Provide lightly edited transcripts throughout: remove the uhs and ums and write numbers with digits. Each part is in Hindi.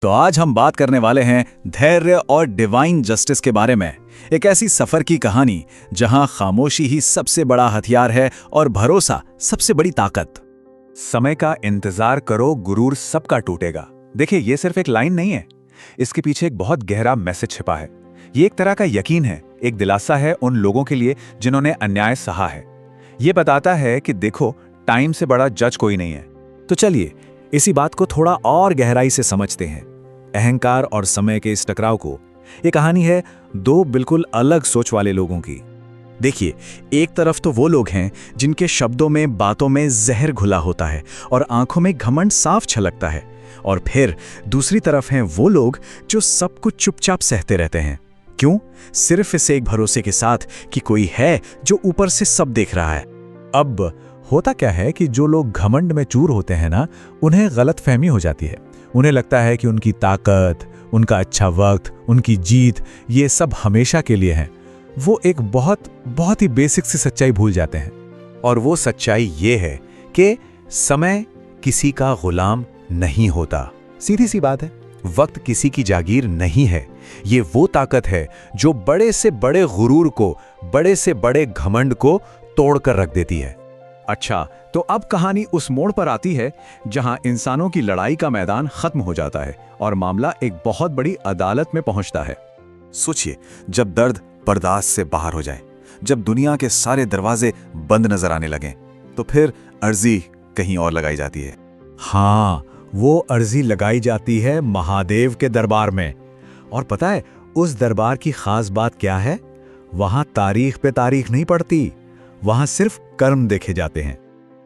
तो आज हम बात करने वाले हैं धैर्य और डिवाइन जस्टिस के बारे में। एक ऐसी सफर की कहानी जहां खामोशी ही सबसे बड़ा हथियार है और भरोसा सबसे बड़ी ताकत। समय का इंतजार करो, गुरूर सबका टूटेगा। देखिए, ये सिर्फ एक लाइन नहीं है, इसके पीछे एक बहुत गहरा मैसेज छिपा है। ये एक तरह का यकीन है, एक दिलासा है उन लोगों के लिए जिन्होंने अन्याय सहा है। ये बताता है कि देखो, टाइम से बड़ा जज कोई नहीं है। तो चलिए इसी बात को थोड़ा और गहराई से समझते हैं। अहंकार और समय के इस टकराव को। ये कहानी है दो बिल्कुल अलग सोच वाले लोगों की। देखिए, एक तरफ तो वो लोग हैं जिनके शब्दों में, बातों में जहर घुला होता है और आंखों में घमंड साफ छलकता है, और फिर दूसरी तरफ हैं वो लोग जो सब कुछ चुपचाप सहते रहते हैं। क्यों? सिर्फ इस एक भरोसे के साथ कि कोई है जो ऊपर से सब देख रहा है। अब होता क्या है कि जो लोग घमंड में चूर होते हैं ना, उन्हें गलतफहमी हो जाती है। उन्हें लगता है कि उनकी ताकत, उनका अच्छा वक्त, उनकी जीत, ये सब हमेशा के लिए है। वो एक बहुत ही बेसिक सी सच्चाई भूल जाते हैं। और वो सच्चाई ये है कि समय किसी का गुलाम नहीं होता। सीधी सी बात है, वक्त किसी की जागीर नहीं है। ये वो ताकत है जो बड़े से बड़े गुरूर को, बड़े से बड़े घमंड को तोड़कर रख देती है। अच्छा, तो अब कहानी उस मोड़ पर आती है जहां इंसानों की लड़ाई का मैदान खत्म हो जाता है और मामला एक बहुत बड़ी अदालत में पहुंचता है। सोचिए, जब दर्द बर्दाश्त से बाहर हो जाए, जब दुनिया के सारे दरवाजे बंद नजर आने लगें, तो फिर अर्जी कहीं और लगाई जाती है। हाँ, वो अर्जी लगाई जाती है महादेव के दरबार में। और पता है उस दरबार की खास बात क्या है? वहां तारीख पे तारीख नहीं पड़ती, वहां सिर्फ कर्म देखे जाते हैं।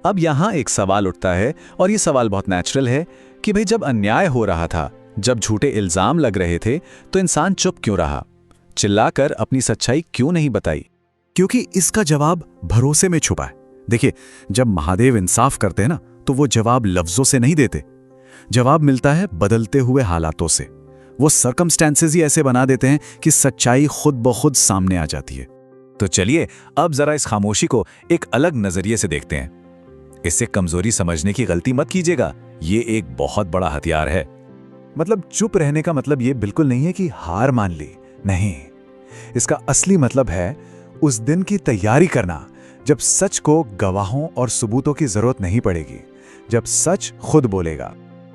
अब यहां एक सवाल उठता है, और ये सवाल बहुत नेचुरल है कि भाई, जब अन्याय हो रहा था, जब झूठे इल्जाम लग रहे थे, तो इंसान चुप क्यों रहा? चिल्लाकर अपनी सच्चाई क्यों नहीं बताई? क्योंकि इसका जवाब भरोसे में छुपा है। देखिए, जब महादेव इंसाफ करते हैं ना, तो वो जवाब लफ्जों से नहीं देते। जवाब मिलता है बदलते हुए हालातों से। वो सर्कमस्टेंसेस ही ऐसे बना देते हैं कि सच्चाई खुद ब खुद सामने आ जाती है। तो चलिए अब जरा इस खामोशी को एक अलग नजरिए से देखते हैं। इसे कमजोरी समझने की गलती मत कीजिएगा, ये एक बहुत बड़ा हथियार है। मतलब चुप रहने का मतलब ये बिल्कुल नहीं है कि हार मान ली, नहीं। इसका असली मतलब है उस दिन की तैयारी करना जब सच को गवाहों और सबूतों की जरूरत नहीं पड़ेगी, जब सच खुद बोलेगा।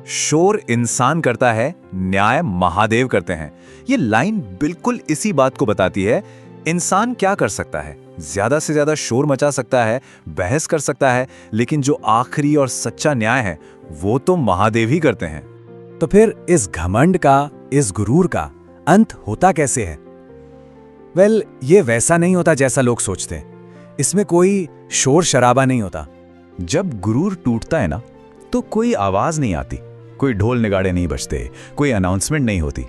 शोर इंसान करता है, न्याय महादेव करते हैं। ये लाइन बिल्कुल इसी बात को बताती है। इंसान क्या कर सकता है? ज्यादा से ज्यादा शोर मचा सकता है, बहस कर सकता है, लेकिन जो आखिरी और सच्चा न्याय है वो तो महादेव ही करते हैं। तो फिर इस घमंड का, इस गुरूर का अंत होता कैसे है? वेल, ये वैसा नहीं होता जैसा लोग सोचते हैं। इसमें कोई शोर शराबा नहीं होता। जब गुरूर टूटता है ना, तो कोई आवाज नहीं आती, कोई ढोल निगाड़े नहीं बजते, कोई अनाउंसमेंट नहीं होती।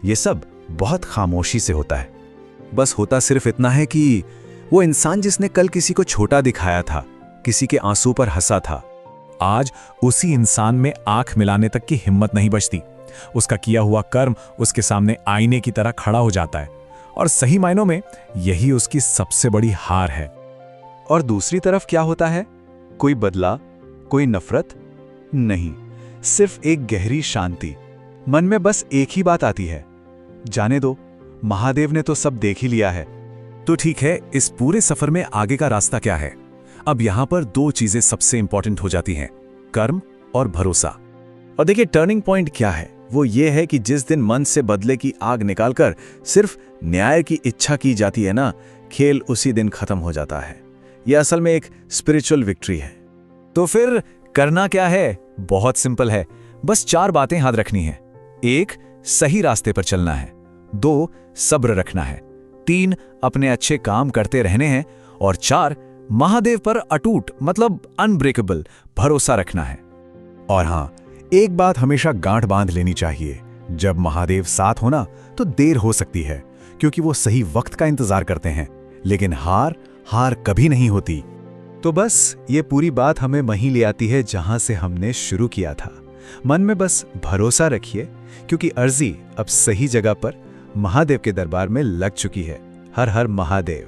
ये सब बहुत खामोशी से होता है। बस होता सिर्फ इतना है कि वो इंसान जिसने कल किसी को छोटा दिखाया था, किसी के आंसू पर हंसा था, आज उसी इंसान में आंख मिलाने तक की हिम्मत नहीं बचती। उसका किया हुआ कर्म उसके सामने आईने की तरह खड़ा हो जाता है, और सही मायनों में यही उसकी सबसे बड़ी हार है। और दूसरी तरफ क्या होता है? कोई बदला, कोई नफरत नहीं, सिर्फ एक गहरी शांति। मन में बस एक ही बात आती है, जाने दो, महादेव ने तो सब देख ही लिया है। तो ठीक है, इस पूरे सफर में आगे का रास्ता क्या है? अब यहां पर दो चीजें सबसे इंपॉर्टेंट हो जाती हैं, कर्म और भरोसा। और देखिए, टर्निंग पॉइंट क्या है? वो ये है कि जिस दिन मन से बदले की आग निकालकर सिर्फ न्याय की इच्छा की जाती है ना, खेल उसी दिन खत्म हो जाता है। यह असल में एक स्पिरिचुअल विक्ट्री है। तो फिर करना क्या है? बहुत सिंपल है, बस 4 बातें याद रखनी है। 1, सही रास्ते पर चलना है। 2, सब्र रखना है। 3, अपने अच्छे काम करते रहने हैं। और 4, महादेव पर अटूट, मतलब अनब्रेकेबल भरोसा रखना है। और हाँ, एक बात हमेशा गांठ बांध लेनी चाहिए, जब महादेव साथ होना तो देर हो सकती है, क्योंकि वो सही वक्त का इंतजार करते हैं, लेकिन हार कभी नहीं होती। तो बस ये पूरी बात हमें वहीं ले आती है जहां से हमने शुरू किया था। मन में बस भरोसा रखिए, क्योंकि अर्जी अब सही जगह पर महादेव के दरबार में लग चुकी है। हर हर महादेव।